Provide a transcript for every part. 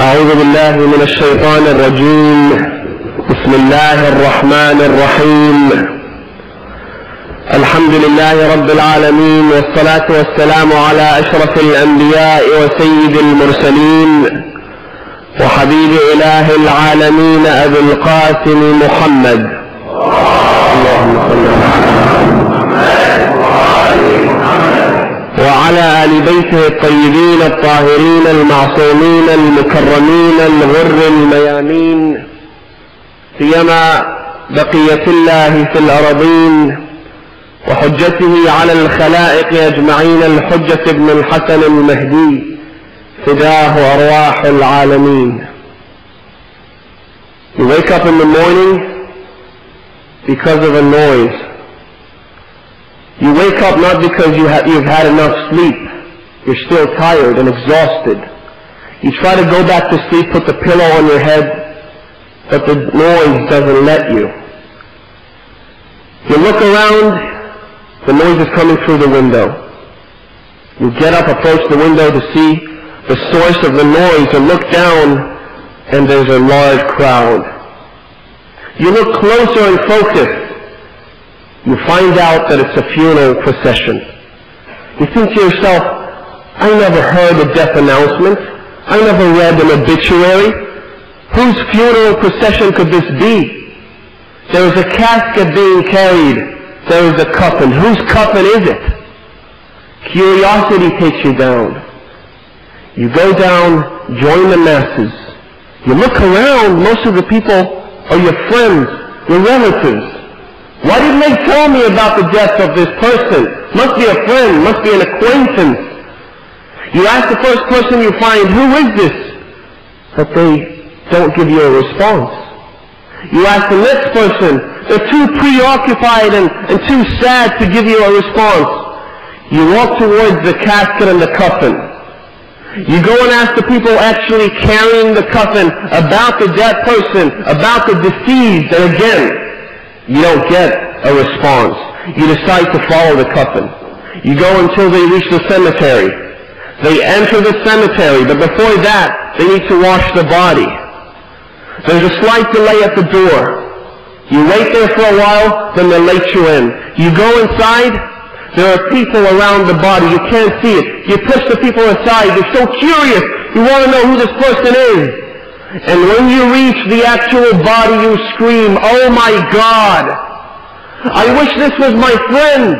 أعوذ بالله من الشيطان الرجيم. بسم الله الرحمن الرحيم. الحمد لله رب العالمين، والصلاة والسلام على أشرف الأنبياء وسيد المرسلين وحبيب إله العالمين أبي القاسم محمد. اللهم صل وعلى آل بيته الطيبين الطاهرين المعصومين المكرمين الغر الميامين، سيما بقية الله في الأرضين وحجته على الخلائق أجمعين الحجة ابن الحسن المهدي فداه أرواح العالمين. You wake up in the morning because of a noise. You wake up not because you've had enough sleep. You're still tired and exhausted. You try to go back to sleep, put the pillow on your head, but the noise doesn't let you. You look around, the noise is coming through the window. You get up, approach the window to see the source of the noise, and look down, and there's a large crowd. You look closer and focus. You find out that it's a funeral procession. You think to yourself, I never heard a death announcement. I never read an obituary. Whose funeral procession could this be? There is a casket being carried. There is a coffin. Whose coffin is it? Curiosity takes you down. You go down, join the masses. You look around, most of the people are your friends, your relatives. Why didn't they tell me about the death of this person? Must be a friend, must be an acquaintance. You ask the first person you find, who is this? But they don't give you a response. You ask the next person, they're too preoccupied and too sad to give you a response. You walk towards the casket and the coffin. You go and ask the people actually carrying the coffin about the dead person, about the deceased, and again, you don't get a response. You decide to follow the coffin. You go until they reach the cemetery. They enter the cemetery, but before that, they need to wash the body. There's a slight delay at the door. You wait there for a while, then they let you in. You go inside, there are people around the body. You can't see it. You push the people aside. You're so curious. You want to know who this person is. And when you reach the actual body, you scream, oh my God! I wish this was my friend.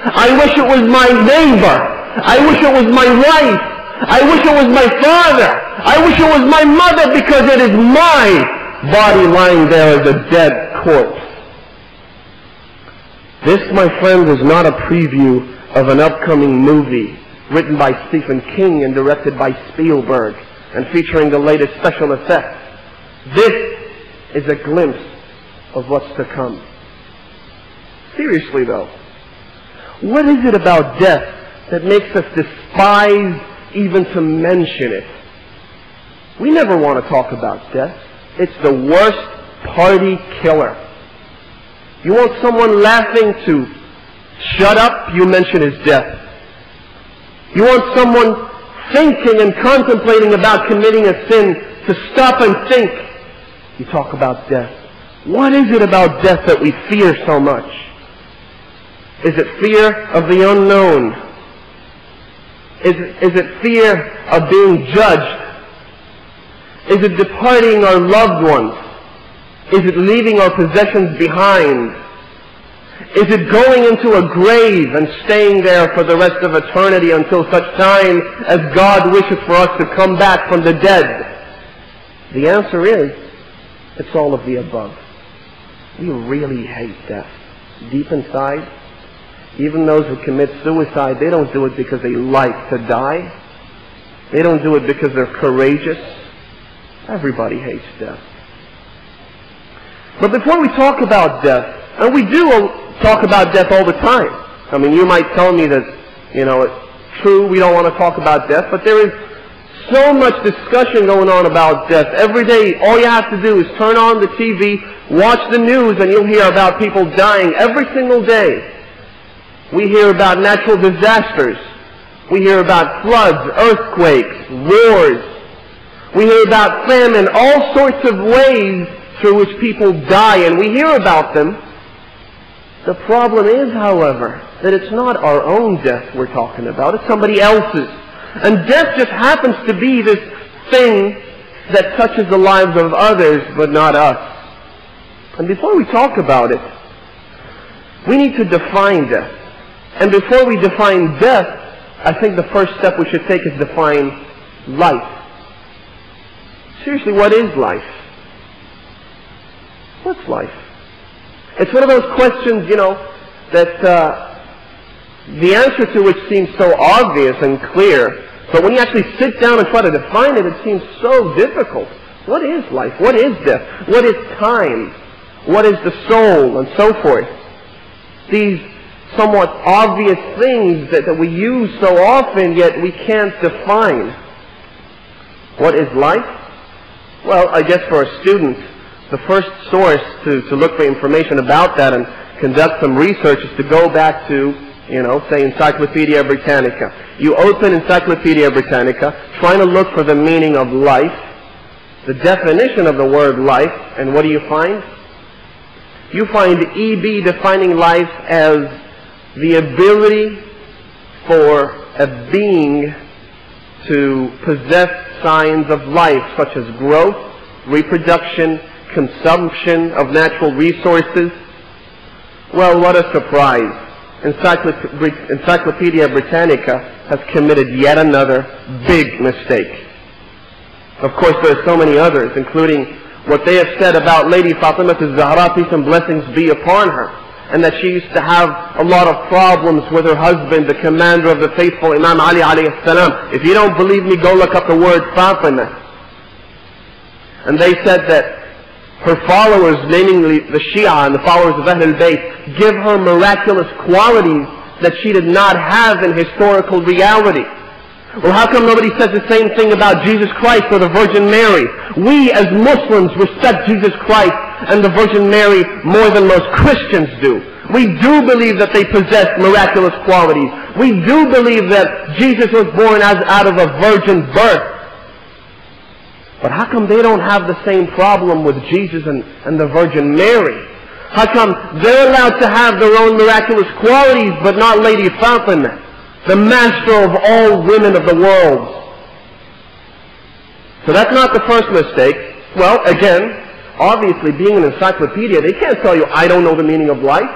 I wish it was my neighbor. I wish it was my wife. I wish it was my father. I wish it was my mother, because it is my body lying there as a dead corpse. This, my friends, is not a preview of an upcoming movie written by Stephen King and directed by Spielberg and featuring the latest special effects. This is a glimpse of what's to come. Seriously though, what is it about death that makes us despise even to mention it? We never want to talk about death. It's the worst party killer. You want someone laughing to shut up, you mention his death. You want someone thinking and contemplating about committing a sin to stop and think, you talk about death. What is it about death that we fear so much? Is it fear of the unknown? Is it fear of being judged? Is it departing our loved ones? Is it leaving our possessions behind? Is it going into a grave and staying there for the rest of eternity until such time as God wishes for us to come back from the dead? The answer is, it's all of the above. We really hate death. Deep inside, even those who commit suicide, they don't do it because they like to die. They don't do it because they're courageous. Everybody hates death. But before we talk about death, and we do talk about death all the time. I mean, you might tell me that, it's true, we don't want to talk about death, but there is so much discussion going on about death. Every day, all you have to do is turn on the TV, watch the news, and you'll hear about people dying every single day. We hear about natural disasters. We hear about floods, earthquakes, wars. We hear about famine, all sorts of ways through which people die, and we hear about them. The problem is, however, that it's not our own death we're talking about, it's somebody else's. And death just happens to be this thing that touches the lives of others, but not us. And before we talk about it, we need to define death. And before we define death, I think the first step we should take is define life. Seriously, what is life? What's life? It's one of those questions, that the answer to which seems so obvious and clear, but when you actually sit down and try to define it, it seems so difficult. What is life? What is death? What is time? What is the soul? And so forth. These somewhat obvious things that we use so often, yet we can't define. What is life? Well, I guess for a student, the first source to look for information about that and conduct some research is to go back to, say Encyclopedia Britannica. You open Encyclopedia Britannica, trying to look for the meaning of life, the definition of the word life, and what do you find? You find E.B. defining life as the ability for a being to possess signs of life, such as growth, reproduction, consumption of natural resources. Well, what a surprise. Encyclopedia Britannica has committed yet another big mistake. Of course, there are so many others, including what they have said about Lady Fatima az-Zahra, peace and blessings be upon her, and that she used to have a lot of problems with her husband, the commander of the faithful, Imam Ali alayhi salam. If you don't believe me, go look up the word Fatima. And they said that her followers, namely the Shia and the followers of Ahl al-Bayt, give her miraculous qualities that she did not have in historical reality. Well, how come nobody says the same thing about Jesus Christ or the Virgin Mary? We as Muslims respect Jesus Christ and the Virgin Mary more than most Christians do. We do believe that they possess miraculous qualities. We do believe that Jesus was born out of a virgin birth. But how come they don't have the same problem with Jesus and the Virgin Mary? How come they're allowed to have their own miraculous qualities, but not Lady Fatima, the master of all women of the world? So that's not the first mistake. Well, again, obviously being an encyclopedia, they can't tell you, I don't know the meaning of life.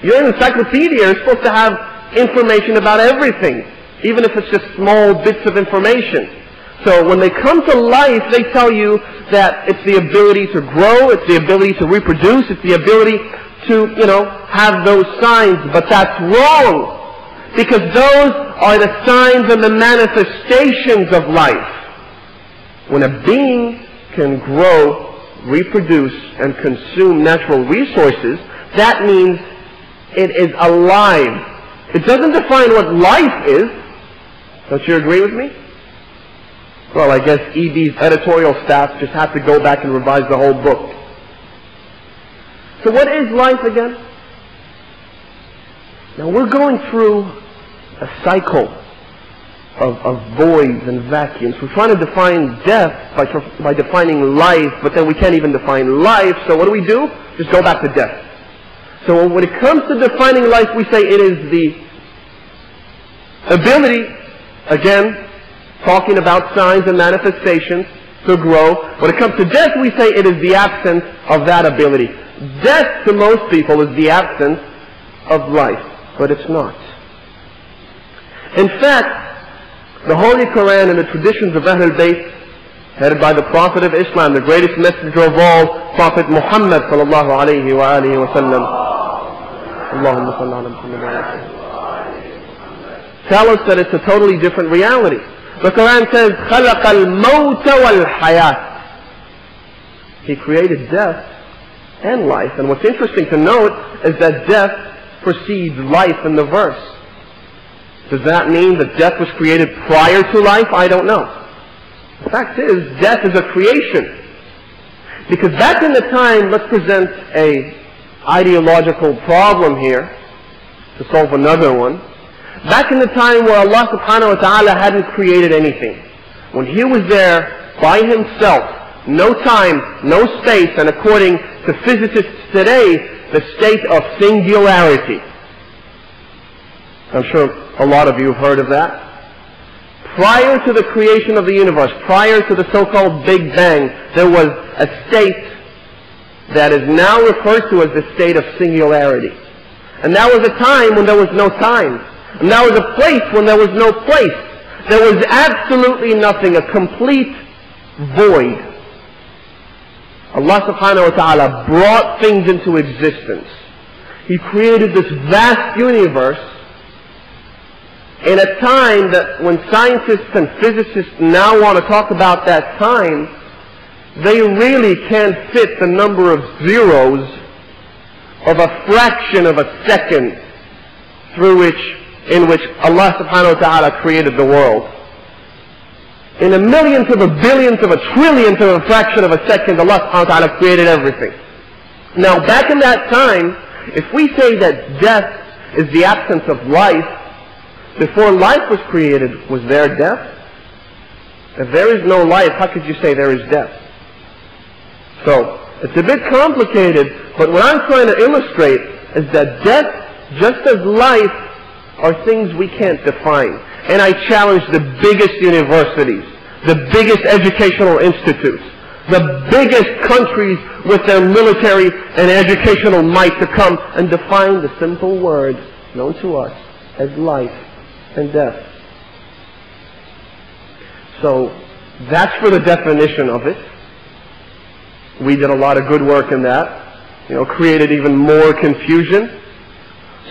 You're an encyclopedia, you're supposed to have information about everything, even if it's just small bits of information. So when they come to life, they tell you that it's the ability to grow, it's the ability to reproduce, it's the ability to, have those signs. But that's wrong, because those are the signs and the manifestations of life. When a being can grow, reproduce, and consume natural resources, that means it is alive. It doesn't define what life is. Don't you agree with me? Well, I guess E.B.'s editorial staff just have to go back and revise the whole book. So what is life again? Now we're going through a cycle of voids and vacuums. We're trying to define death by defining life, but then we can't even define life, so what do? Just go back to death. So when it comes to defining life, we say it is the ability, again, talking about signs and manifestations, to grow. When it comes to death, we say it is the absence of that ability. Death to most people is the absence of life, but it's not. In fact, the Holy Quran and the traditions of Ahl al-Bayt, headed by the Prophet of Islam, the greatest messenger of all, Prophet Muhammad sallallahu alayhi wa alihi wa sallam, Allahumma salli ala Muhammad wa alihi, tell us that it's a totally different reality. The Quran says, خَلَقَ الْمَوْتَ وَالْحَيَاةِ. He created death and life. And what's interesting to note is that death precedes life in the verse. Does that mean that death was created prior to life? I don't know. The fact is, death is a creation. Because back in the time, let's present an ideological problem here to solve another one. Back in the time where Allah subhanahu wa ta'ala hadn't created anything, when he was there by himself, no time, no space, and according to physicists today, the state of singularity. I'm sure a lot of you have heard of that. Prior to the creation of the universe, prior to the so-called Big Bang, there was a state that is now referred to as the state of singularity. And that was a time when there was no time. And that was a place when there was no place. There was absolutely nothing, a complete void. Allah subhanahu wa ta'ala brought things into existence. He created this vast universe in a time that when scientists and physicists now want to talk about that time, they really can't fit the number of zeros of a fraction of a second in which Allah subhanahu wa ta'ala created the world. In a millionth of a billionth of a trillionth of a fraction of a second, Allah subhanahu wa ta'ala created everything. Now back in that time, if we say that death is the absence of life, before life was created, was there death? If there is no life, how could you say there is death? So, it's a bit complicated, but what I'm trying to illustrate is that death, just as life, are things we can't define. And I challenge the biggest universities, the biggest educational institutes, the biggest countries with their military and educational might to come and define the simple word known to us as life and death. So that's for the definition of it. We did a lot of good work in that, created even more confusion.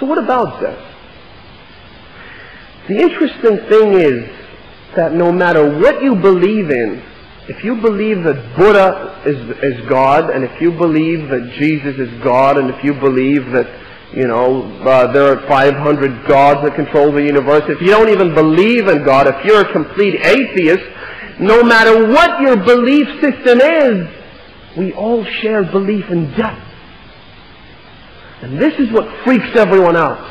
So what about death? The interesting thing is that no matter what you believe in, if you believe that Buddha is God, and if you believe that Jesus is God, and if you believe that there are 500 gods that control the universe, if you don't even believe in God, if you're a complete atheist, no matter what your belief system is, we all share belief in death. And this is what freaks everyone out.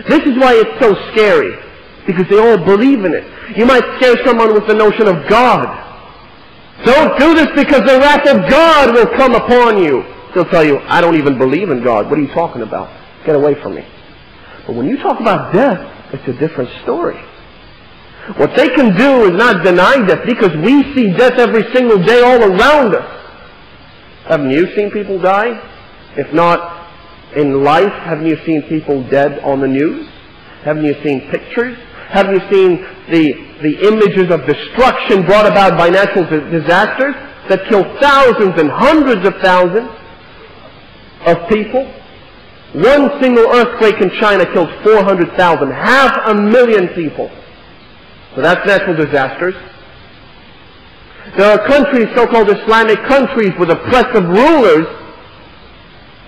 This is why it's so scary, because they all believe in it. You might scare someone with the notion of God. Don't do this because the wrath of God will come upon you. He'll tell you, I don't even believe in God. What are you talking about? Get away from me. But when you talk about death, it's a different story. What they can do is not deny death, because we see death every single day all around us. Haven't you seen people die? If not in life, haven't you seen people dead on the news? Haven't you seen pictures? Haven't you seen the images of destruction brought about by natural disasters that kill thousands and hundreds of thousands of people? One single earthquake in China killed 400,000, 500,000 people. So that's natural disasters. There are countries, so-called Islamic countries, with oppressive rulers.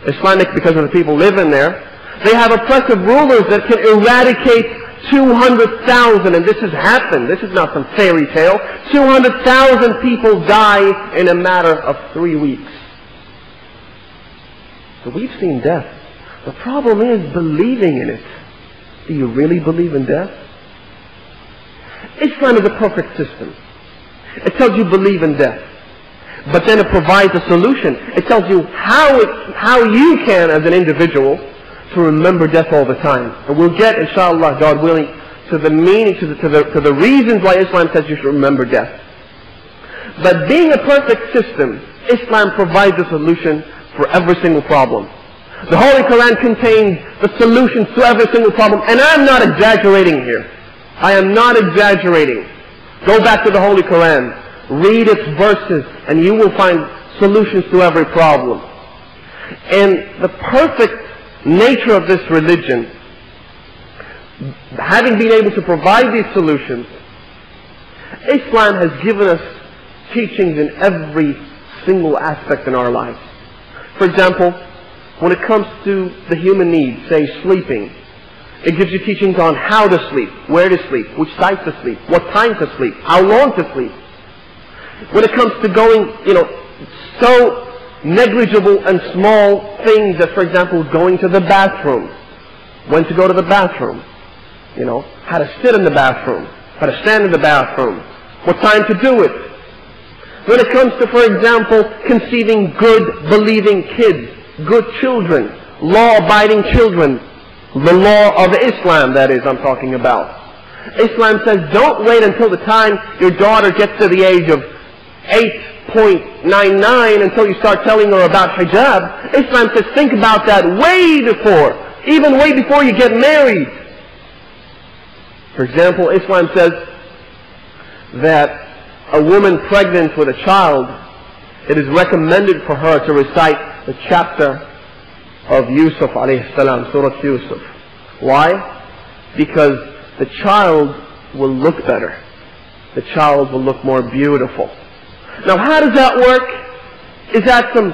Islamic because of the people living there. They have oppressive rulers that can eradicate 200,000, and this has happened. This is not some fairy tale. 200,000 people die in a matter of 3 weeks. So we've seen death. The problem is believing in it. Do you really believe in death? Islam is a perfect system. It tells you believe in death. But then it provides a solution. It tells you how you can, as an individual, to remember death all the time. And we'll get, inshallah, God willing, to the meaning, to the reasons why Islam says you should remember death. But being a perfect system, Islam provides a solution for every single problem. The Holy Quran contains the solutions to every single problem. And I'm not exaggerating here. I am not exaggerating. Go back to the Holy Quran. Read its verses, and you will find solutions to every problem. And the perfect nature of this religion, having been able to provide these solutions, Islam has given us teachings in every single aspect in our lives. For example, when it comes to the human needs, say sleeping, it gives you teachings on how to sleep, where to sleep, which side to sleep, what time to sleep, how long to sleep. When it comes to going, so negligible and small things that, for example, going to the bathroom, when to go to the bathroom, how to sit in the bathroom, how to stand in the bathroom, what time to do it. When it comes to, for example, conceiving good, believing kids, good children, law-abiding children, the law of Islam, that is, I'm talking about. Islam says don't wait until the time your daughter gets to the age of 8.99 until you start telling her about hijab. Islam says think about that way before, even way before you get married. For example, Islam says that a woman pregnant with a child, it is recommended for her to recite the chapter of Yusuf alayhi salam, Surah Yusuf. Why? Because the child will look better. The child will look more beautiful. Now how does that work? Is that some,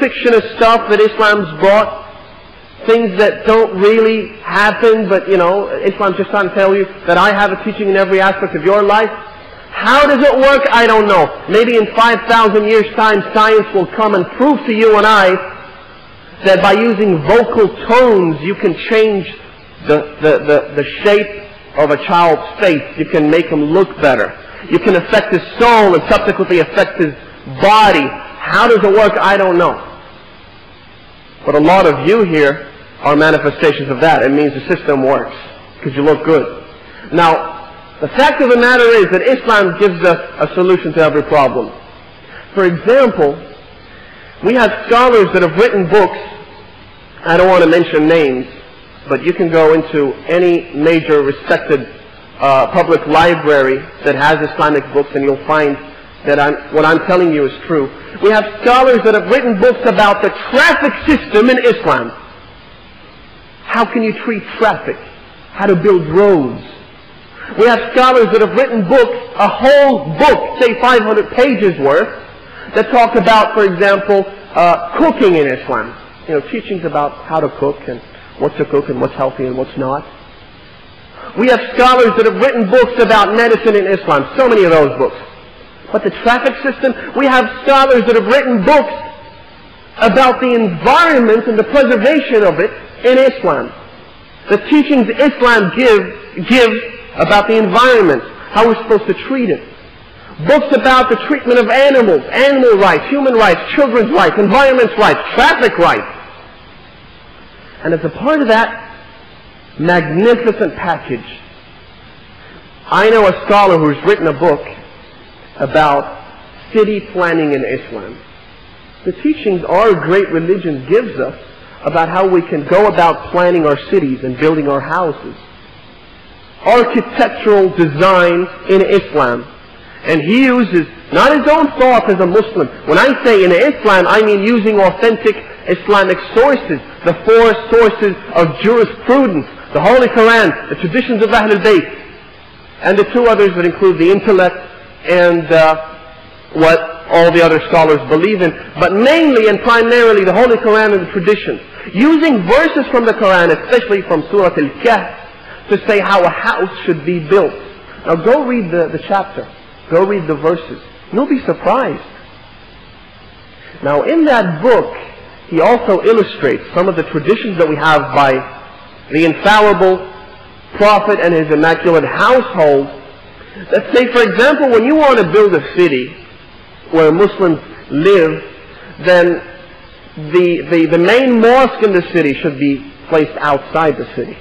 fictionist stuff that Islam's brought? Things that don't really happen, but Islam's just trying to tell you that I have a teaching in every aspect of your life? How does it work? I don't know. Maybe in 5,000 years' time science will come and prove to you and I that by using vocal tones you can change the shape of a child's face. You can make him look better. You can affect his soul and subsequently affect his body. How does it work? I don't know. But a lot of you here are manifestations of that. It means the system works because you look good. Now, the fact of the matter is that Islam gives us a solution to every problem. For example, we have scholars that have written books. I don't want to mention names, but you can go into any major respected public library that has Islamic books and you'll find that what I'm telling you is true. We have scholars that have written books about the traffic system in Islam. How can you treat traffic? How to build roads. We have scholars that have written books, a whole book, say 500 pages worth, that talk about, for example, cooking in Islam. Teachings about how to cook and what to cook and what's healthy and what's not. We have scholars that have written books about medicine in Islam, so many of those books. But the traffic system, we have scholars that have written books about the environment and the preservation of it in Islam. The teachings Islam gives about the environment, how we're supposed to treat it. Books about the treatment of animals, animal rights, human rights, children's rights, environment's rights, traffic rights. And as a part of that magnificent package, I know a scholar who's written a book about city planning in Islam. The teachings our great religion gives us about how we can go about planning our cities and building our houses. Architectural design in Islam. And he uses not his own thoughts as a Muslim. When I say in Islam, I mean using authentic Islamic sources, the 4 sources of jurisprudence, the Holy Quran, the traditions of Ahlul Bayt, and the 2 others that include the intellect and what all the other scholars believe in, but mainly and primarily the Holy Quran and the traditions. Using verses from the Quran, especially from Surah Al-Kahf, to say how a house should be built. Now go read the chapter. Go read the verses. You'll be surprised. Now in that book, he also illustrates some of the traditions that we have by the infallible Prophet and his immaculate household. That say, for example, when you want to build a city where Muslims live, then the main mosque in the city should be placed outside the city.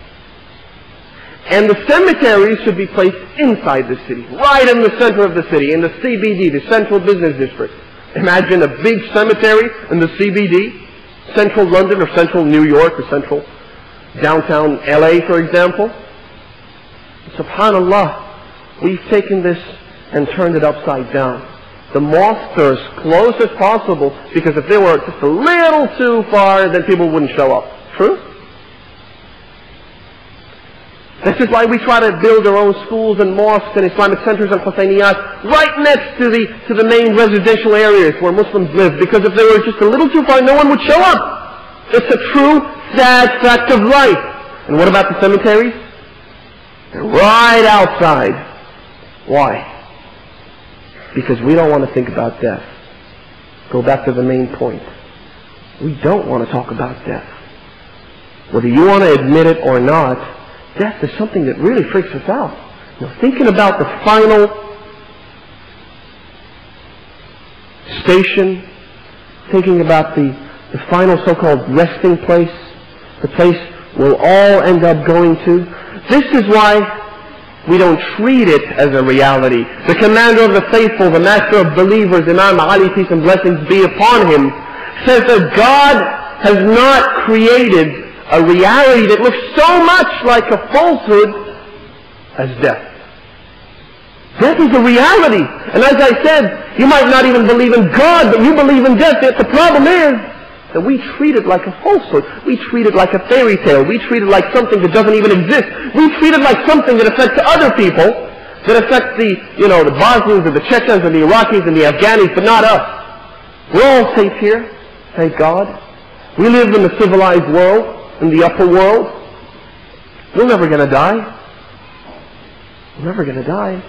And the cemeteries should be placed inside the city, right in the center of the city, in the CBD, the Central Business District. Imagine a big cemetery in the CBD, central London or central New York or central downtown LA, for example. SubhanAllah, we've taken this and turned it upside down. The mosques are as close as possible, because if they were just a little too far, then people wouldn't show up. True? This is why we try to build our own schools and mosques and Islamic centers and Husayniyat right next to the main residential areas where Muslims live, because if they were just a little too far, no one would show up. It's a true, sad fact of life. And what about the cemeteries? They're right outside. Why? Because we don't want to think about death. Go back to the main point. We don't want to talk about death. Whether you want to admit it or not, death is something that really freaks us out. Thinking about the final station, thinking about the final so-called resting place, the place we'll all end up going to. This is why we don't treat it as a reality. The commander of the faithful, the master of believers, Imam Ali, peace and blessings be upon him, says that God has not created a reality that looks so much like a falsehood as death. Death is a reality. And as I said, you might not even believe in God, but you believe in death. The problem is that we treat it like a falsehood. We treat it like a fairy tale. We treat it like something that doesn't even exist. We treat it like something that affects other people, that affects the Bosnians and the Chechens and the Iraqis and the Afghanis, but not us. We're all safe here, thank God. We live in the civilized world, in the upper world. We're never going to die. We're never going to die.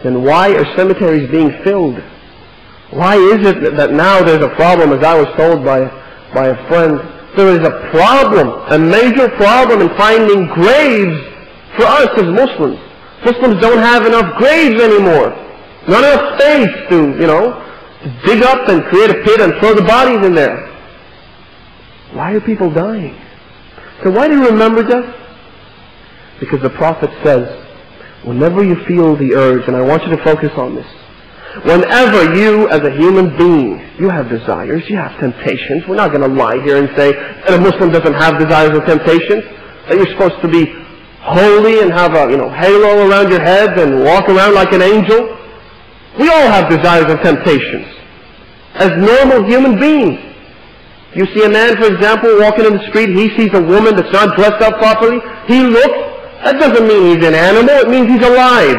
Then why are cemeteries being filled? Why is it that now there's a problem, as I was told by a friend, there is a problem, a major problem in finding graves for us as Muslims. Muslims don't have enough graves anymore. Not enough space to dig up and create a pit and throw the bodies in there. Why are people dying? So why do you remember death? Because the Prophet says, whenever you feel the urge, and I want you to focus on this, whenever you, as a human being, you have desires, you have temptations. We're not going to lie here and say that a Muslim doesn't have desires or temptations, that you're supposed to be holy and have a halo around your head and walk around like an angel. We all have desires and temptations as normal human beings. You see a man, for example, walking in the street, he sees a woman that's not dressed up properly, he looks. That doesn't mean he's an animal, it means he's alive.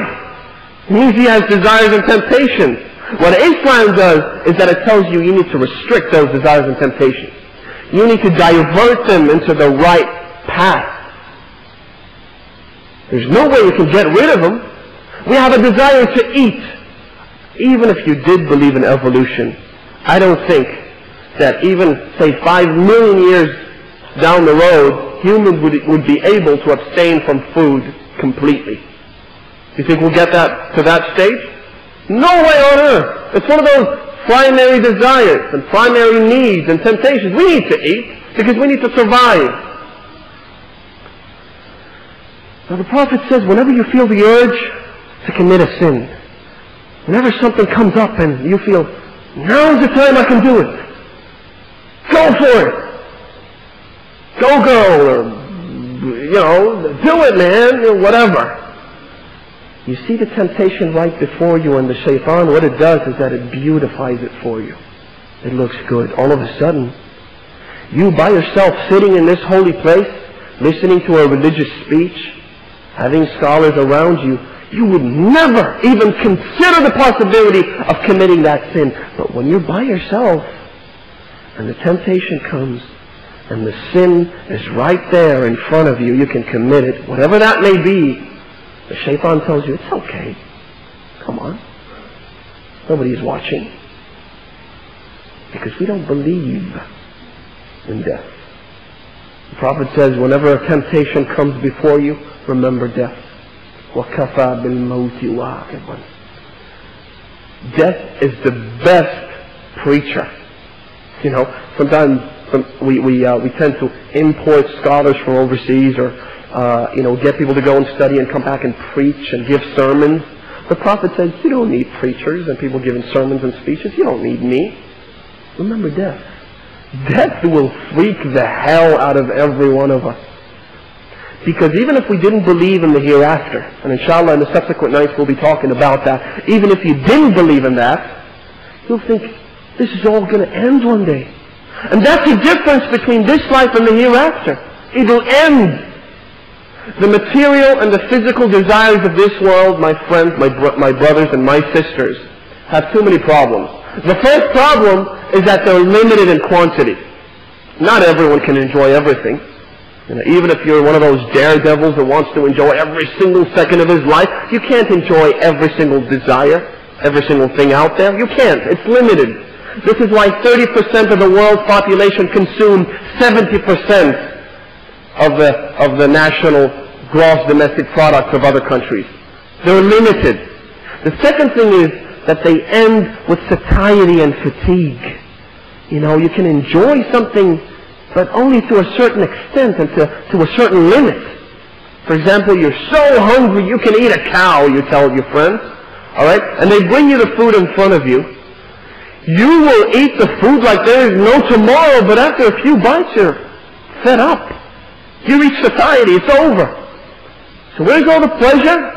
It means he has desires and temptations. What Islam does is that it tells you need to restrict those desires and temptations. You need to divert them into the right path. There's no way you can get rid of them. We have a desire to eat. Even if you did believe in evolution, I don't think that even, say, 5 million years down the road, humans would be able to abstain from food completely. You think we'll get to that stage? No way on earth. It's one of those primary desires and primary needs and temptations. We need to eat because we need to survive. Now the Prophet says, whenever you feel the urge to commit a sin, whenever something comes up and you feel, now's the time I can do it, go for it. Go girl, or, do it, man, whatever. You see the temptation right before you, and the shaitan, what it does is that it beautifies it for you. It looks good. All of a sudden, you by yourself sitting in this holy place, listening to a religious speech, having scholars around you, you would never even consider the possibility of committing that sin. But when you're by yourself, and the temptation comes, and the sin is right there in front of you, you can commit it, whatever that may be. The shaitan tells you, it's okay. Come on. Nobody's watching. Because we don't believe in death. The Prophet says, whenever a temptation comes before you, remember death. وَكَفَى بِالْمَوْتِ وَاقِبًا. Death is the best preacher. Sometimes we tend to import scholars from overseas, or get people to go and study and come back and preach and give sermons. The Prophet says, you don't need preachers and people giving sermons and speeches. You don't need me. Remember death. Death will freak the hell out of every one of us. Because even if we didn't believe in the hereafter, and inshallah in the subsequent nights we'll be talking about that, even if you didn't believe in that, you'll think, this is all going to end one day. And that's the difference between this life and the hereafter. It'll end. The material and the physical desires of this world, my friends, my brothers and my sisters, have too many problems. The first problem is that they're limited in quantity. Not everyone can enjoy everything. Even if you're one of those daredevils that wants to enjoy every single second of his life, you can't enjoy every single desire, every single thing out there. You can't. It's limited. This is why 30% of the world's population consume 70% of the national gross domestic products of other countries. They're limited. The second thing is that they end with satiety and fatigue. You know, you can enjoy something, but only to a certain extent and to a certain limit. For example, you're so hungry you can eat a cow, you tell your friends. Alright? And they bring you the food in front of you. You will eat the food like there is no tomorrow, but after a few bites you're fed up. You reach satiety, it's over. So where's all the pleasure?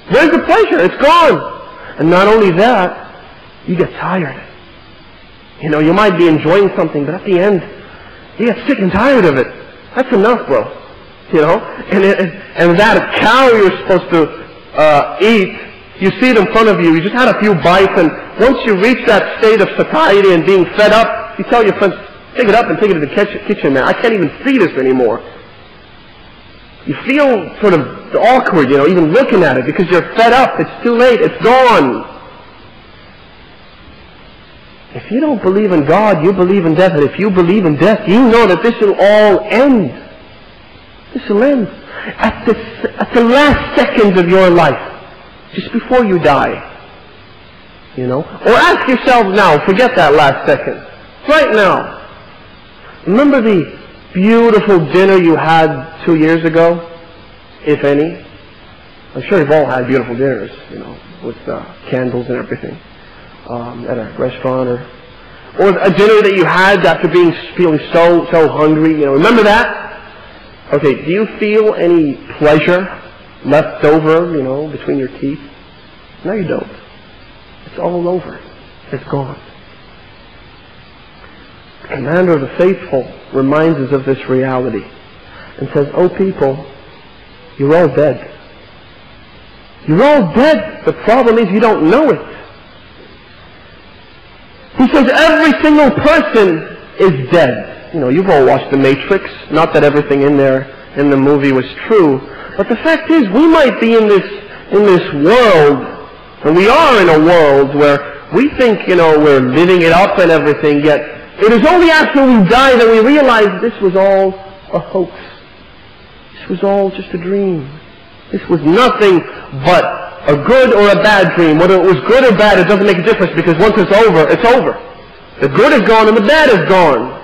Where's the pleasure? It's gone. And not only that, you get tired. You know, you might be enjoying something, but at the end, you get sick and tired of it. That's enough, bro. You know? And that cow you're supposed to eat, you see it in front of you, you just had a few bites, and once you reach that state of satiety and being fed up, you tell your friends, take it up and take it to the kitchen, man. I can't even see this anymore. You feel sort of awkward, you know, even looking at it, because you're fed up. It's too late. It's gone. If you don't believe in God, you believe in death. And if you believe in death, you know that this will all end. This will end. At the last second of your life, just before you die. You know? Or ask yourself now, forget that last second. Right now. Remember the beautiful dinner you had 2 years ago? If any? I'm sure you've all had beautiful dinners, you know, with candles and everything. At a restaurant or a dinner that you had after feeling so hungry, you know, remember that? Okay, do you feel any pleasure left over, you know, between your teeth? No, you don't. It's all over. It's gone. The commander of the faithful reminds us of this reality and says, "Oh people, you're all dead. You're all dead. The problem is you don't know it." He says every single person is dead. You know, you've all watched The Matrix. Not that everything in there in the movie was true, but the fact is we might be in this world, and we are in a world where we think, you know, we're living it up and everything, yet it is only after we die that we realize this was all a hoax. This was all just a dream. This was nothing but a good or a bad dream. Whether it was good or bad, it doesn't make a difference, because once it's over, it's over. The good is gone and the bad is gone.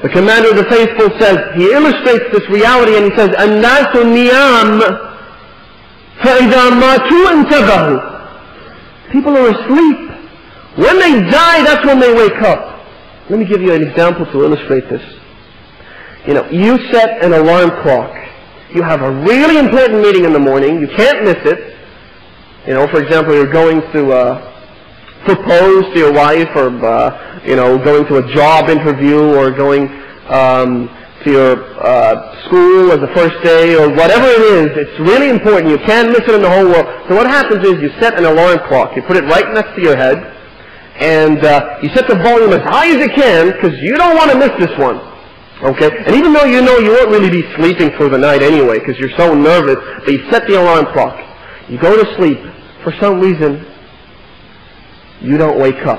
The commander of the faithful says, he illustrates this reality and he says, الناس نيام فإذا ماتوا انتبهوا. People are asleep. When they die, that's when they wake up. Let me give you an example to illustrate this. You know, you set an alarm clock. You have a really important meeting in the morning. You can't miss it. You know, for example, you're going to propose to your wife, or you know, going to a job interview, or going to your school as the first day, or whatever it is. It's really important. You can't miss it in the whole world. So what happens is you set an alarm clock. You put it right next to your head, and you set the volume as high as you can, because you don't want to miss this one. Okay? And even though you know you won't really be sleeping through the night anyway, because you're so nervous, but you set the alarm clock. You go to sleep. For some reason, you don't wake up.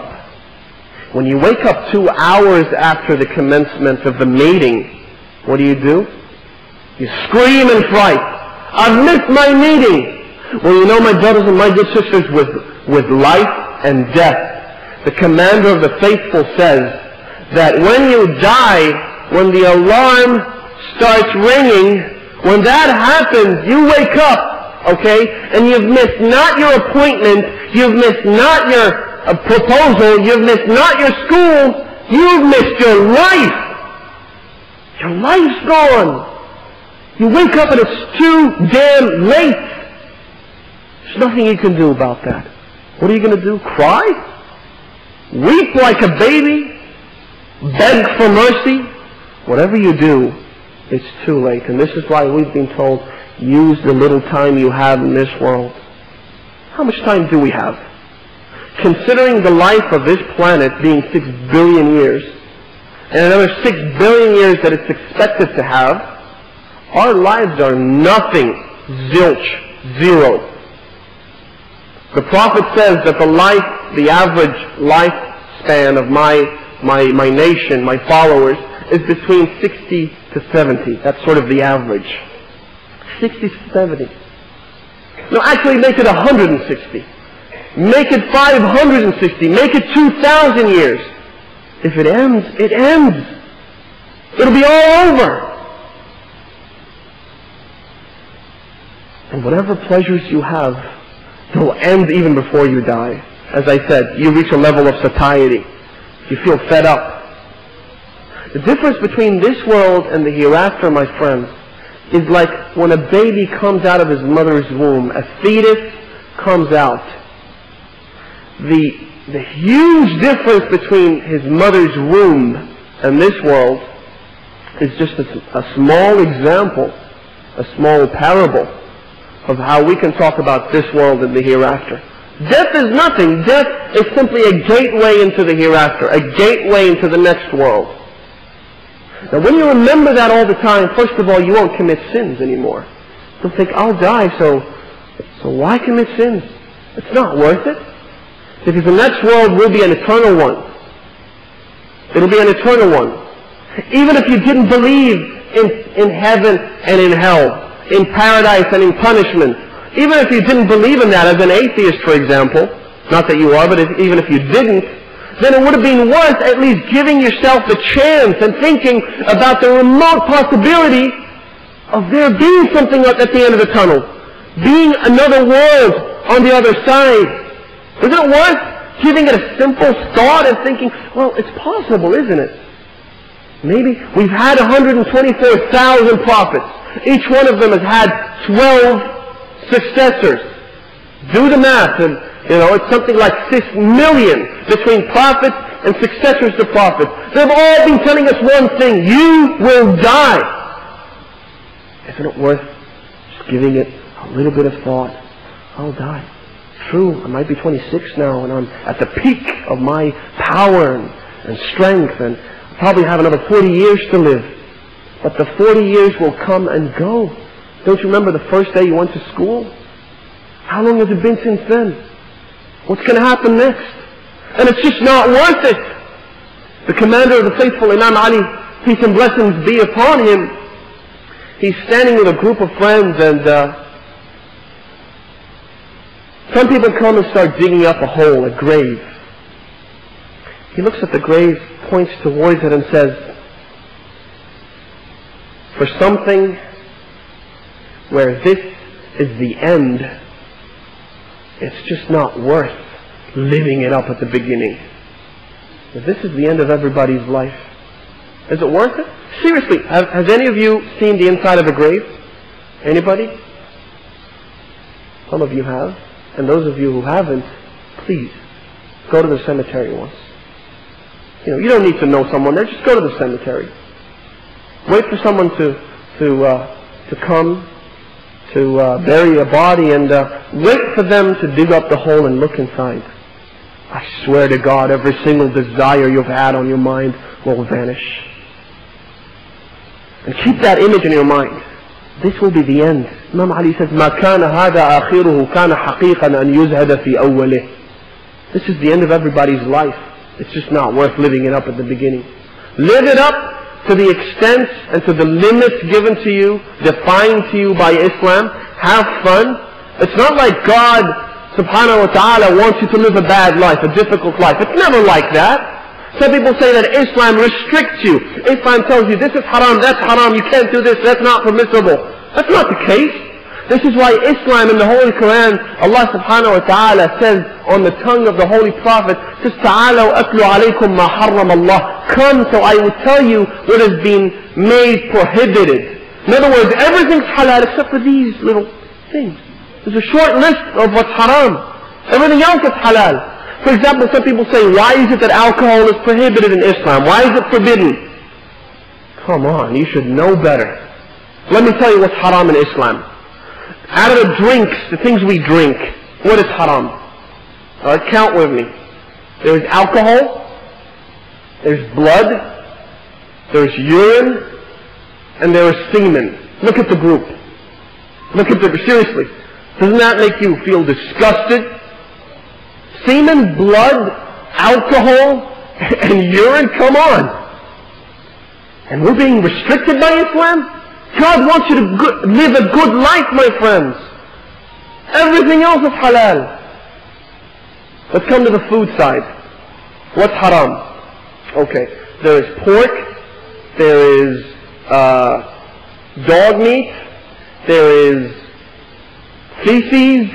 When you wake up 2 hours after the commencement of the meeting, what do? You scream in fright. I've missed my meeting. Well, you know, my brothers and my good sisters, with life and death, the commander of the faithful says that when you die, when the alarm starts ringing, when that happens, you wake up, okay? And you've missed not your appointment, you've missed not your proposal, you've missed not your school, you've missed your life. Your life's gone. You wake up and it's too damn late. There's nothing you can do about that. What are you going to do? Cry? Weep like a baby? Beg for mercy? Whatever you do, it's too late. And this is why we've been told, use the little time you have in this world. How much time do we have? Considering the life of this planet being 6 billion years, and another 6 billion years that it's expected to have, our lives are nothing, zilch, zero. The Prophet says that the average lifespan of my nation, my followers, is between 60 to 70. That's sort of the average. 60 to 70. No, actually make it 160. Make it 560. Make it 2,000 years. If it ends, it ends. It'll be all over. And whatever pleasures you have, they'll end even before you die. As I said, you reach a level of satiety. You feel fed up. The difference between this world and the hereafter, my friends, is like when a baby comes out of his mother's womb. A fetus comes out. The huge difference between his mother's womb and this world is just a small example, a small parable of how we can talk about this world and the hereafter. Death is nothing. Death is simply a gateway into the hereafter, a gateway into the next world. Now when you remember that all the time, first of all, you won't commit sins anymore. You'll think, I'll die, so why commit sins? It's not worth it. Because the next world will be an eternal one. It'll be an eternal one. Even if you didn't believe in heaven and in hell, in paradise and in punishment, even if you didn't believe in that as an atheist, for example, not that you are, but even if you didn't, then it would have been worth at least giving yourself the chance and thinking about the remote possibility of there being something at the end of the tunnel, being another world on the other side. Isn't it worth giving it a simple thought and thinking, well, it's possible, isn't it? Maybe we've had 124,000 prophets. Each one of them has had 12 successors. Do the math, and it's something like 6 million between prophets and successors to prophets. They've all been telling us one thing: you will die. Isn't it worth just giving it a little bit of thought? I'll die. True, I might be 26 now, and I'm at the peak of my power and strength, and I probably have another 40 years to live. But the 40 years will come and go. Don't you remember the first day you went to school? How long has it been since then? What's going to happen next? And it's just not worth it. The commander of the faithful, Imam Ali, peace and blessings be upon him, he's standing with a group of friends, and some people come and start digging up a hole, a grave. He looks at the grave, points towards it, and says, for something where this is the end, it's just not worth living it up at the beginning. If this is the end of everybody's life, is it worth it? Seriously, has any of you seen the inside of a grave? Anybody? Some of you have. And those of you who haven't, please, go to the cemetery once. You don't need to know someone there, just go to the cemetery. Wait for someone to come to bury a body, and wait for them to dig up the hole and look inside. I swear to God, every single desire you've had on your mind will vanish. And keep that image in your mind. This will be the end. Imam Ali says, مَا كَانَ هَذَا آخِرُهُ كَانَ حَقِيقًا أَنْ يُزْهَدَ فِي أَوَّلِهِ. This is the end of everybody's life. It's just not worth living it up at the beginning. Live it up to the extent and to the limits given to you, defined to you by Islam. Have fun. It's not like God subhanahu wa ta'ala wants you to live a bad life, a difficult life. It's never like that. Some people say that Islam restricts you. Islam tells you this is haram, that's haram, you can't do this, that's not permissible. That's not the case. This is why Islam in the Holy Quran, Allah subhanahu wa ta'ala says on the tongue of the Holy Prophet, says, تَعَالَوْا أَتْلُ عَلَيْكُمْ مَا حَرَّمَ اللَّهِ. Come, so I will tell you what has been made prohibited. In other words, everything's halal except for these little things. There's a short list of what's haram. Everything else is halal. For example, some people say, why is it that alcohol is prohibited in Islam? Why is it forbidden? Come on, you should know better. Let me tell you what's haram in Islam. Out of the drinks, the things we drink, what is haram? Alright, count with me. There's alcohol, there's blood, there's urine, and there is semen. Look at the group. Seriously. Doesn't that make you feel disgusted? Semen, blood, alcohol, and urine, come on. And we're being restricted by Islam? God wants you to live a good life, my friends. Everything else is halal. Let's come to the food side. What's haram? Okay, there is pork, there is dog meat, there is feces.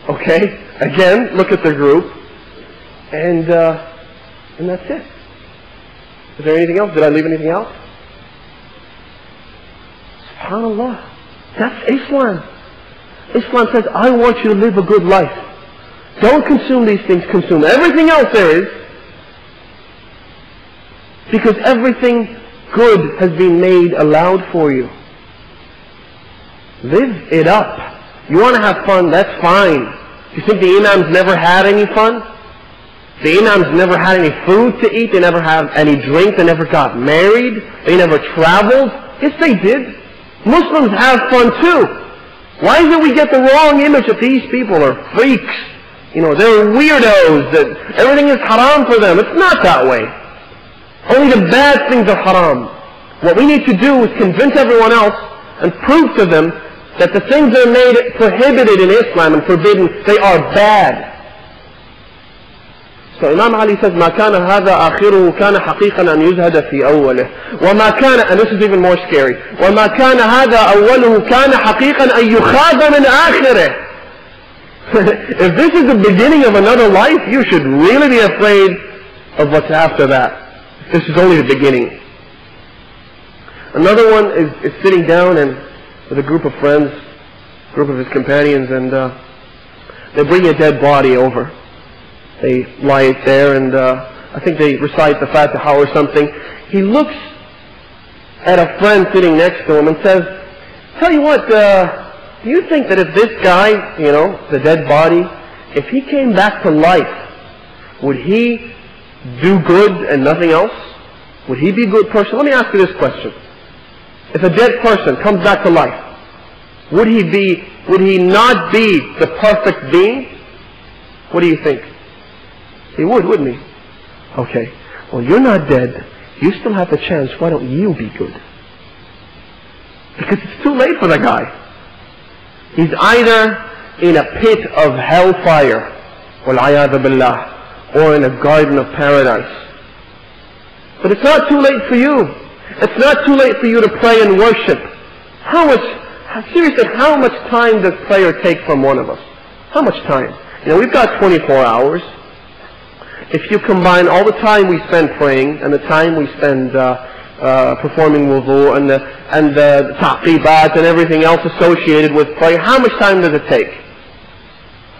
Okay, again, look at the group, and that's it. Is there anything else? Did I leave anything out? SubhanAllah. That's Islam. Islam says, I want you to live a good life. Don't consume these things, consume everything else there is. Because everything good has been made allowed for you. Live it up. You want to have fun, that's fine. You think the Imams never had any fun? The Imams never had any food to eat, they never had any drink, they never got married, they never traveled. Yes, they did. Muslims have fun too. Why is it we get the wrong image that these people are freaks? You know, they're weirdos, that everything is haram for them. It's not that way. Only the bad things are haram. What we need to do is convince everyone else and prove to them that the things that are made prohibited in Islam and forbidden, they are bad. So Imam Ali says, مَا كَانَ هَذَا آخِرُهُ كَانَ حَقِيقًا أَنْ يُزْهَدَ فِي أَوَّلِهِ وَمَا كَانَ, and this is even more scary, وَمَا كَانَ هَذَا أَوَّلُهُ كَانَ حَقِيقًا أَنْ يُخَاذَ مِنْ آخِرِهِ. If this is the beginning of another life, you should really be afraid of what's after that. This is only the beginning. Another one is sitting down and with a group of friends, a group of his companions, and they bring a dead body over. They lie it there, and I think they recite the Fatiha or something. He looks at a friend sitting next to him and says, tell you what, do you think that if this guy, you know, the dead body, if he came back to life, would he do good and nothing else? Would he be a good person? Let me ask you this question. If a dead person comes back to life, would he not be the perfect being? What do you think? He would, wouldn't he? Okay. Well, you're not dead. You still have the chance. Why don't you be good? Because it's too late for the guy. He's either in a pit of hellfire, وَالْعَيَاذُ بِاللَّهِ, or in a garden of paradise. But it's not too late for you. It's not too late for you to pray and worship. Seriously, how much time does prayer take from one of us? How much time? You know, we've got 24 hours. If you combine all the time we spend praying and the time we spend performing wudu and the taqibat and everything else associated with prayer, how much time does it take?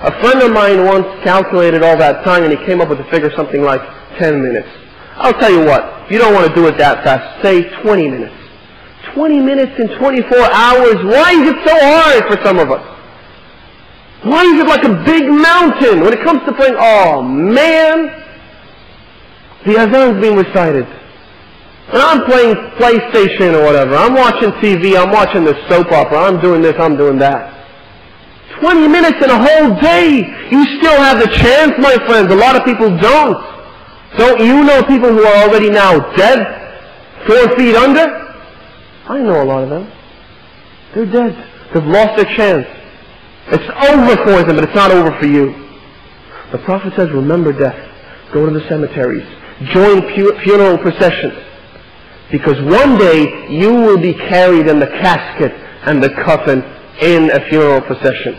A friend of mine once calculated all that time and he came up with a figure something like 10 minutes. I'll tell you what, you don't want to do it that fast. Say 20 minutes. 20 minutes in 24 hours. Why is it so hard for some of us? Why is it like a big mountain when it comes to praying? Oh man, the azan's being recited. And I'm playing PlayStation or whatever. I'm watching TV, I'm watching the soap opera, I'm doing this, I'm doing that. 20 minutes in a whole day. You still have the chance, my friends. A lot of people don't. Don't you know people who are already now dead? 4 feet under? I know a lot of them. They're dead. They've lost their chance. It's over for them, but it's not over for you. The Prophet says, remember death. Go to the cemeteries. Join funeral processions. Because one day you will be carried in the casket and the coffin in a funeral procession.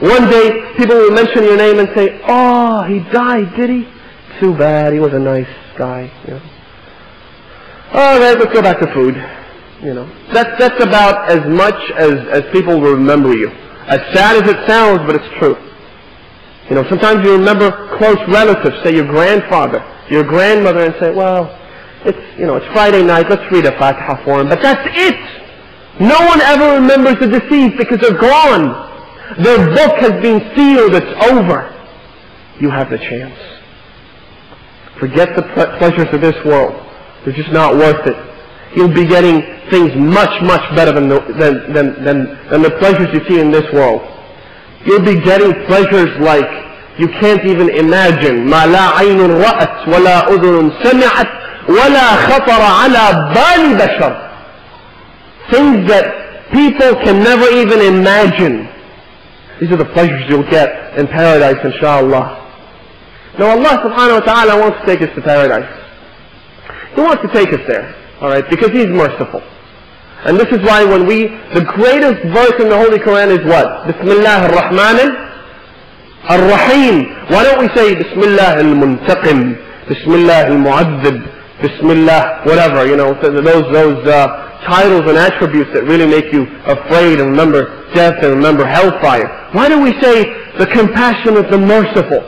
One day people will mention your name and say, oh, he died, did he? Too bad, he was a nice guy. You know. All right, let's go back to food. You know, that's about as much as people will remember you. As sad as it sounds, but it's true. You know, sometimes you remember close relatives, say your grandfather, your grandmother, and say, well, it's Friday night, let's read a Fatiha for him. But that's it. No one ever remembers the deceased because they're gone. Their book has been sealed, it's over. You have the chance. Forget the pleasures of this world. They're just not worth it. You'll be getting things much, much better than the pleasures you see in this world. You'll be getting pleasures like you can't even imagine. مَا لَا عَيْنٌ رَأَتْ وَلَا أُذُنٌ سَمِعَتْ وَلَا خَطَرَ عَلَى بَالِ بَشَرٍ. Things that people can never even imagine. These are the pleasures you'll get in paradise, inshallah. Now Allah subhanahu wa ta'ala wants to take us to paradise. He wants to take us there, alright, because He's merciful. And this is why the greatest verse in the Holy Quran is what? Bismillah ar-Rahman ar-Rahim. Why don't we say Bismillah al-Muntaqim, Bismillah al-Mu'addib, Bismillah, whatever, those titles and attributes that really make you afraid and remember death and remember hellfire. Why do we say the compassionate, the merciful?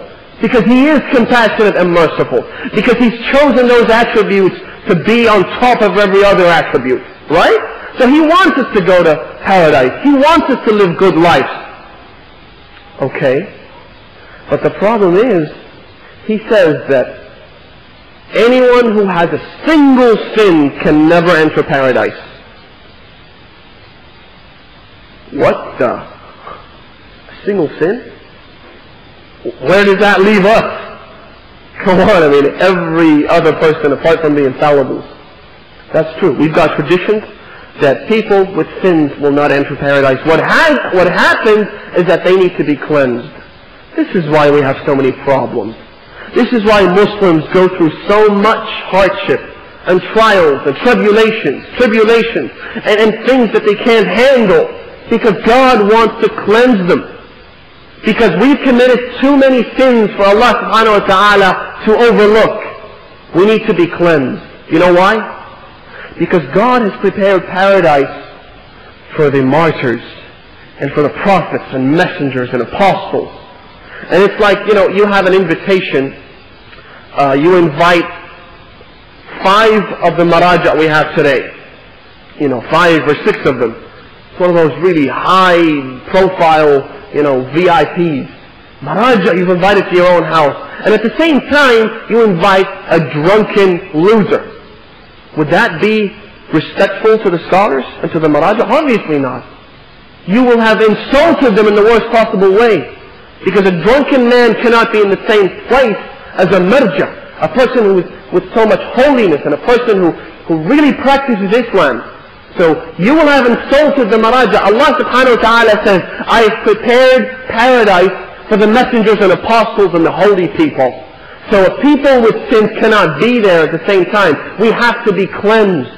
Because He is compassionate and merciful. Because He's chosen those attributes to be on top of every other attribute. Right? So He wants us to go to paradise. He wants us to live good lives. Okay. But the problem is, He says that anyone who has a single sin can never enter paradise. What the? A single sin? Where does that leave us? Come on, I mean, every other person apart from the infallibles. That's true. We've got traditions that people with sins will not enter paradise. What happens is that they need to be cleansed. This is why we have so many problems. This is why Muslims go through so much hardship and trials and tribulations and things that they can't handle, because God wants to cleanse them. Because we've committed too many sins for Allah subhanahu wa ta'ala to overlook. We need to be cleansed. You know why? Because God has prepared paradise for the martyrs and for the prophets and messengers and apostles. And it's like, you have an invitation. You invite 5 of the maraja we have today. 5 or 6 of them. It's one of those really high profile, VIPs. Maraja you've invited to your own house. And at the same time, you invite a drunken loser. Would that be respectful to the scholars and to the maraja? Obviously not. You will have insulted them in the worst possible way. Because a drunken man cannot be in the same place as a marja, a person with so much holiness, and a person who really practices Islam. So you will have insulted the maraja. Allah subhanahu wa ta'ala says, I have prepared paradise for the messengers and apostles and the holy people. So a people with sins cannot be there at the same time. We have to be cleansed.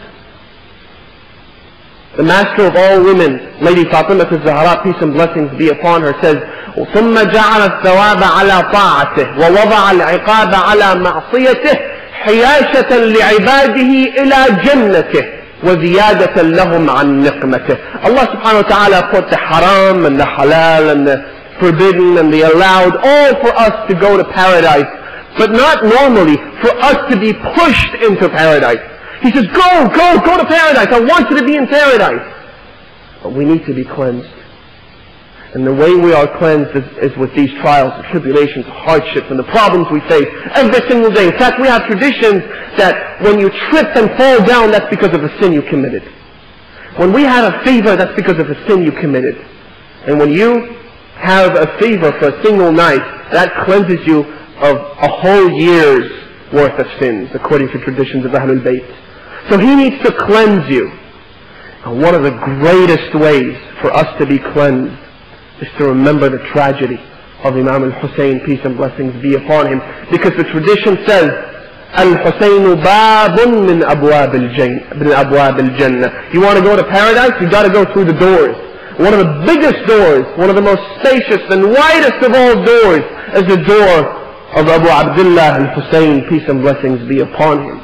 The master of all women, Lady Fatima al-Zahra, peace and blessings be upon her, says, ثم جعل الثواب على طاعته ووضع العقاب على معصيته حياشة لعباده إلى جنته وزيادة لهم عن نقمته. Allah subhanahu wa ta'ala put the haram and the halal and the forbidden and the allowed all for us to go to paradise, but not normally for us to be pushed into paradise. He says, go to paradise. I want you to be in paradise. But we need to be cleansed. And the way we are cleansed is with these trials, tribulations, hardships, and the problems we face every single day. In fact, we have traditions that when you trip and fall down, that's because of a sin you committed. When we have a fever, that's because of a sin you committed. And when you have a fever for a single night, that cleanses you of a whole year's worth of sins, according to traditions of Ahlul Bayt. So He needs to cleanse you. And one of the greatest ways for us to be cleansed is to remember the tragedy of Imam al-Hussein, peace and blessings be upon him. Because the tradition says, Al-Husseinu babun min abwab al-Jannah. You want to go to paradise? You got to go through the doors. One of the biggest doors, one of the most spacious and widest of all doors, is the door of Abu Abdullah al-Hussein, peace and blessings be upon him.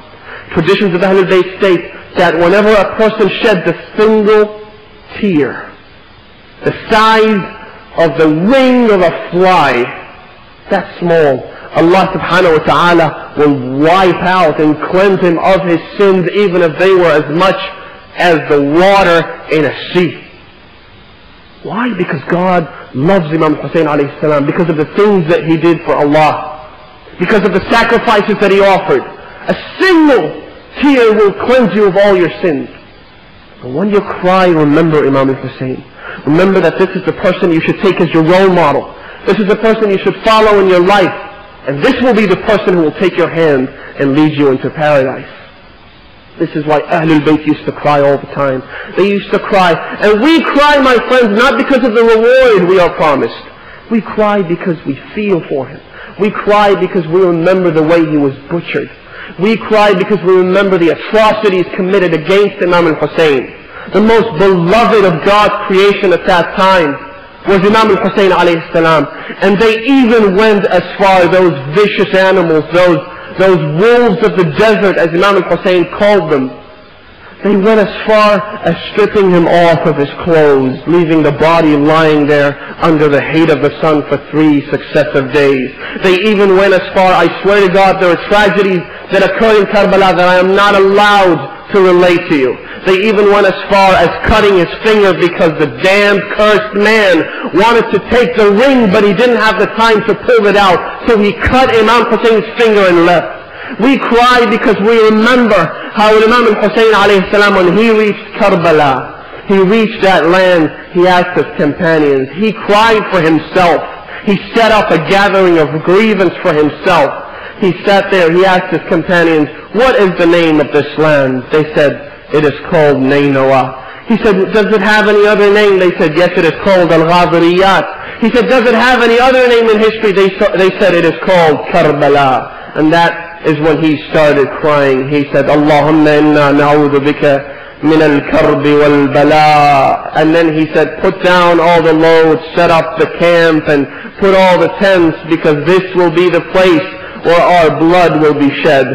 Traditions of Ahlul Bayt state that whenever a person sheds a single tear, the size of the wing of a fly, that small, Allah subhanahu wa ta'ala will wipe out and cleanse him of his sins, even if they were as much as the water in a sea. Why? Because God loves Imam Hussein alayhi salam, because of the things that he did for Allah, because of the sacrifices that he offered. A single tear will cleanse you of all your sins. And when you cry, remember Imam Hussein. Remember that this is the person you should take as your role model. This is the person you should follow in your life. And this will be the person who will take your hand and lead you into paradise. This is why Ahlul Bayt used to cry all the time. They used to cry. And we cry, my friends, not because of the reward we are promised. We cry because we feel for him. We cry because we remember the way he was butchered. We cry because we remember the atrocities committed against Imam al-Hussein. The most beloved of God's creation at that time was Imam al-Hussein alayhi salam. And they even went as far, those vicious animals, those wolves of the desert, as Imam al-Hussein called them, they went as far as stripping him off of his clothes, leaving the body lying there under the heat of the sun for 3 successive days. They even went as far, I swear to God, there are tragedies that occurred in Karbala that I am not allowed to relate to you. They even went as far as cutting his finger because the damned cursed man wanted to take the ring, but he didn't have the time to pull it out, so he cut Imam Hussein's finger and left. We cry because we remember how Imam al-Hussein alayhi salam, when he reached Karbala, he reached that land, he asked his companions, he cried for himself. He set up a gathering of grievance for himself. He sat there, he asked his companions, what is the name of this land? They said, it is called Nainawa. He said, does it have any other name? They said, yes, it is called Al-Ghaziriyat. He said, does it have any other name in history? They said, it is called Karbala. And that is when he started crying. He said, Allahumma inna na'udhu bika min al-karbi wal-bala. And then he said, put down all the loads, set up the camp, and put all the tents, because this will be the place where our blood will be shed.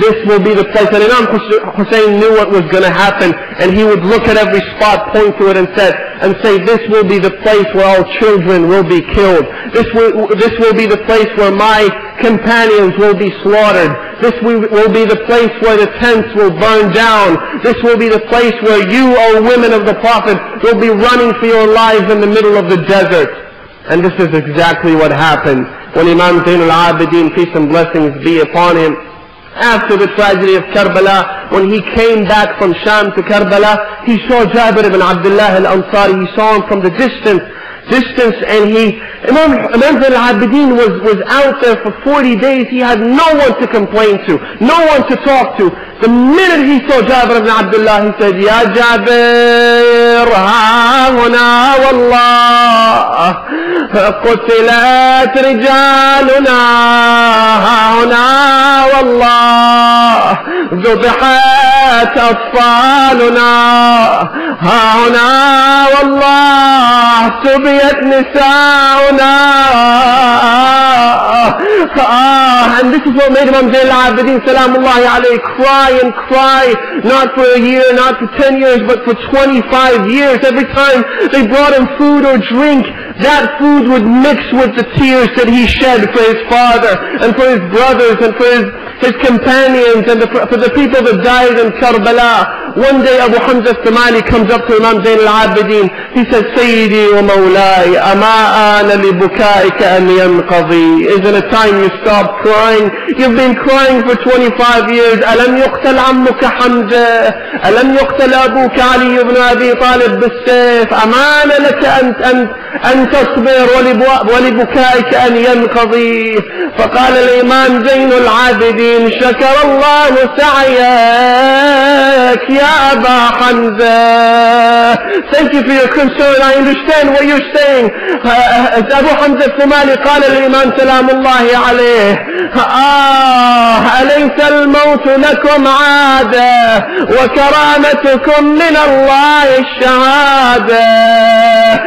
This will be the place. And Imam Hussein knew what was going to happen, and he would look at every spot, point to it, and say, this will be the place where our children will be killed. This will be the place where my companions will be slaughtered. This will be the place where the tents will burn down. This will be the place where you, O women of the Prophet, will be running for your lives in the middle of the desert. And this is exactly what happened when Imam Zain al-Abidin, peace and blessings be upon him, after the tragedy of Karbala, when he came back from Sham to Karbala, he saw Jabir ibn Abdullah al-Ansari. He saw him from the distance, and Imam Zain al-Abidin was out there for 40 days. He had no one to complain to, no one to talk to. The minute he saw Jabir ibn Abdullah, he said, Ya Jabir, ha huna wallah, قتلت رجالنا ها هنا والله, ذبحت أطفالنا ها هنا والله, سبيت نساؤنا. And this is what made Imam Zain al-Abidin salamullahi alayhi cry and cry, not for a year, not for 10 years, but for 25 years. Every time they brought him food or drink, that food would mix with the tears that he shed for his father and for his brothers and for his companions and for the people that died in Karbala. One day Abu Hamza al-Thumali comes up to Imam Zain al-Abidin. He says, Sayyidi wa Mawlai, ama ana li bukaika an yanqadi. Isn't it time you stop crying? You've been crying for 25 years. Alam yuqtal ammuka Hamza, alam yuqtal abuka Ali ibn Abi Talib bis-sayf, amana laka أن تصبر ولبكائك أن ينقضي. فقال الإمام زين العابدين, شكر الله سعيك يا أبا حمزة. Thank you for your concern. I understand what you're saying. أبو حمزة الثمالي قال الإمام سلام الله عليه, أليس الموت لكم عادة وكرامتكم من الله الشهادة.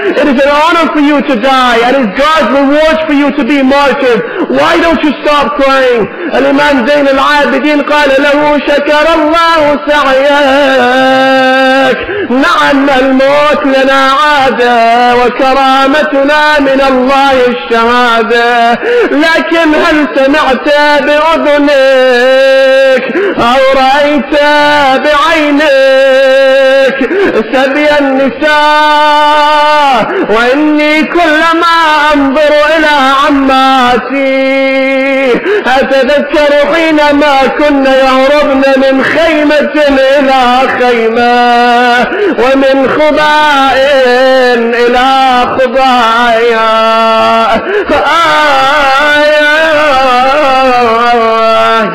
It is an honor for you to die, and it's God's reward for you to be martyred. Why don't you stop crying? Imam Zain al-Abidin قال له, شكر الله سعيك, نعم الموت لنا عادة وكرامتنا من الله الشهادة, لكن هل سمعت بأذنك أو رأيت بعينك سبي النساء, وإني كلما أنظر إلى عماتي أتذكر حينما كنا يهربن من خيمة إلى خيمة ومن خباء إلى خبايا.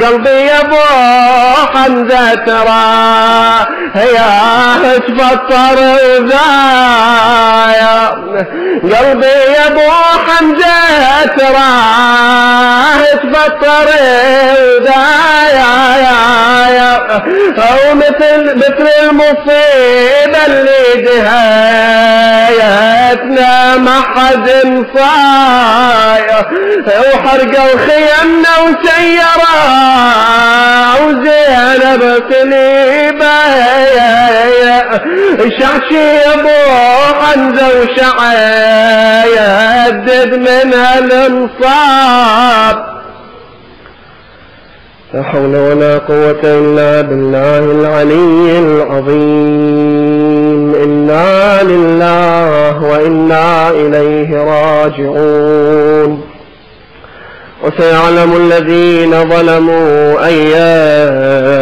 قلبي يبوح حمزة ترى يا تفطر وذايا قلبي يا ابو حمزة ترى تفطر وذايا او مثل المصيبة اللي دهايتنا ما حد صايا وحرق الخيمنا وسيرة وزينب سليبة شعشي ابو حمزة وشعي يدد من الانصاب لا حول ولا قوة إلا بالله العلي العظيم. إنا لله وإنا إليه راجعون. وسيعلم الذين ظلموا أي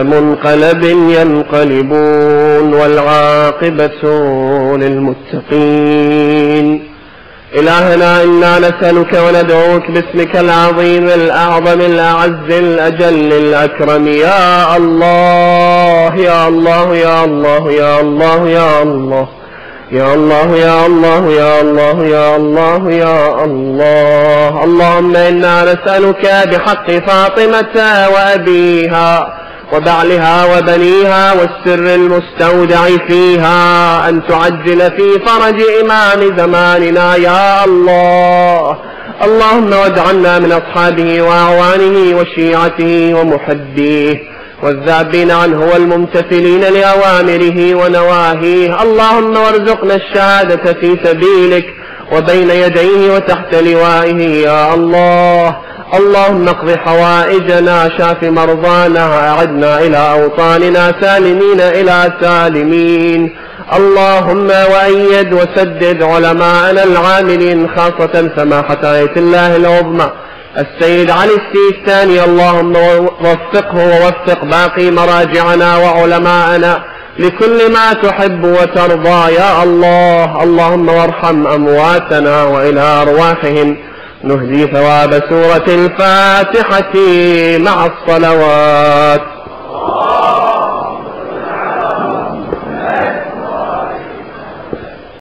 منقلب ينقلبون والعاقبة للمتقين. إلهنا إنا نسألك وندعوك باسمك العظيم الأعظم الأعز الأجل الأكرم يا الله يا الله يا الله يا الله يا الله يا الله يا الله يا الله يا الله يا الله. اللهم إنا نسألك بحق فاطمة وأبيها وبعلها وبنيها والسر المستودع فيها أن تعجل في فرج إمام زماننا يا الله. اللهم واجعلنا من أصحابه وأعوانه وشيعته ومحبيه والذابين عنه والممتثلين لأوامره ونواهيه. اللهم وارزقنا الشهادة في سبيلك وبين يديه وتحت لوائه يا الله. اللهم اقض حوائجنا شاف مرضانا أعدنا إلى أوطاننا سالمين إلى سالمين. اللهم وأيد وسدد علماءنا العاملين خاصة سماحة آية الله العظمى السيد علي السيستاني. اللهم وفقه ووفق باقي مراجعنا وعلماءنا لكل ما تحب وترضى يا الله. اللهم وارحم أمواتنا وإلى أرواحهم نهدي ثواب سورة الفاتحة مع الصلوات.